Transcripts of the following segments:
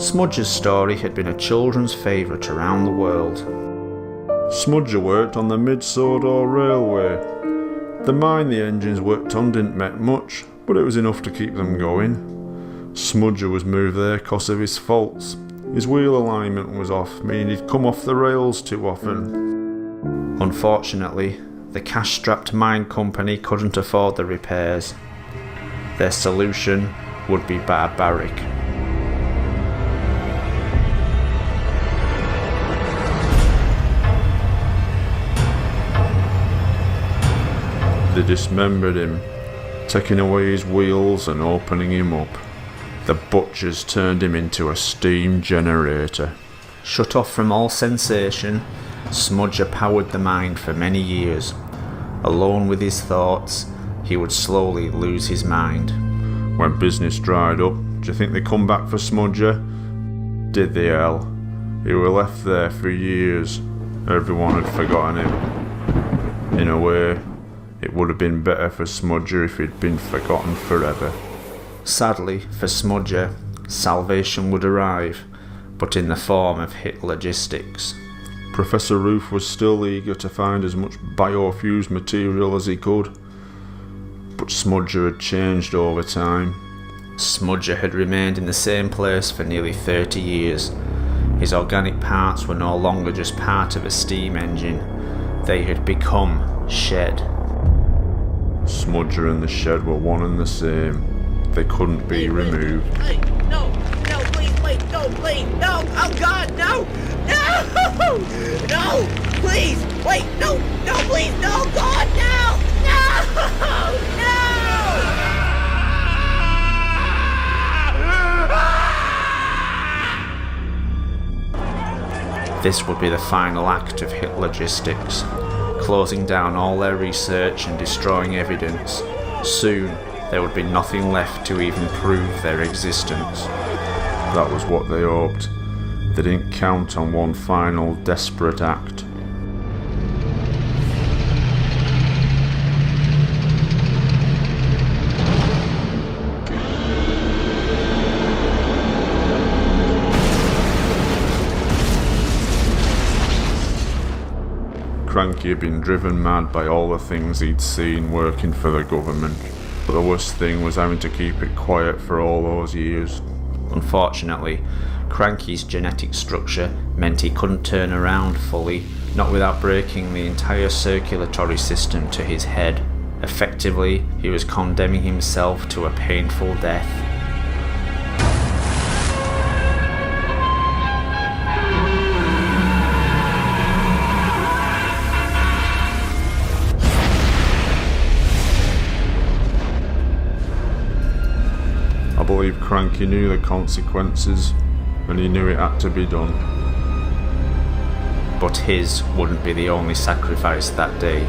Smudger's story had been a children's favourite around the world. Smudger worked on the Mid-Sodor Railway. The mine the engines worked on didn't make much, but it was enough to keep them going. Smudger was moved there because of his faults. His wheel alignment was off, meaning he'd come off the rails too often. Unfortunately, the cash-strapped mine company couldn't afford the repairs. Their solution would be barbaric. They dismembered him, taking away his wheels and opening him up. The butchers turned him into a steam generator. Shut off from all sensation, Smudger powered the mine for many years. Alone with his thoughts, he would slowly lose his mind. When business dried up, do you think they come back for Smudger? Did they, hell? He were left there for years. Everyone had forgotten him. In a way, it would have been better for Smudger if he'd been forgotten forever. Sadly for Smudger, salvation would arrive, but in the form of hit logistics. Professor Roof was still eager to find as much biofused material as he could, but Smudger had changed over time. Smudger had remained in the same place for nearly 30 years. His organic parts were no longer just part of a steam engine. They had become shed. Smudger and the shed were one and the same. They couldn't be removed. No, please, wait, no, please, no, oh God, no, please, wait, no, please, no, God, no. This would be the final act of hit logistics, closing down all their research and destroying evidence. Soon, there would be nothing left to even prove their existence. That was what they hoped. They didn't count on one final desperate act. Cranky had been driven mad by all the things he'd seen working for the government. But the worst thing was having to keep it quiet for all those years. Unfortunately, Cranky's genetic structure meant he couldn't turn around fully, not without breaking the entire circulatory system to his head. Effectively, he was condemning himself to a painful death. I believe Cranky knew the consequences, and he knew it had to be done. But his wouldn't be the only sacrifice that day.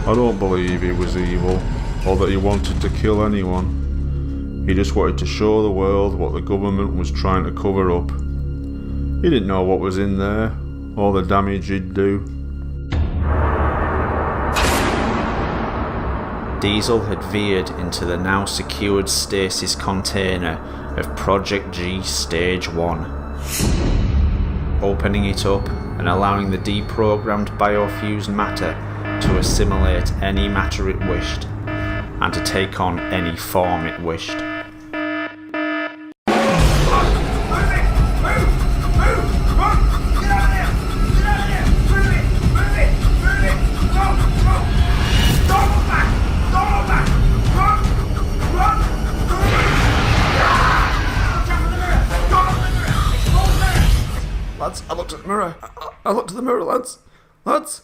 I don't believe he was evil, or that he wanted to kill anyone. He just wanted to show the world what the government was trying to cover up. He didn't know what was in there, or the damage he'd do. Diesel had veered into the now secured stasis container of Project G Stage 1. Opening it up and allowing the deprogrammed biofused matter to assimilate any matter it wished, and to take on any form it wished. Lads, I looked at the mirror. I looked at the mirror, lads. Lads.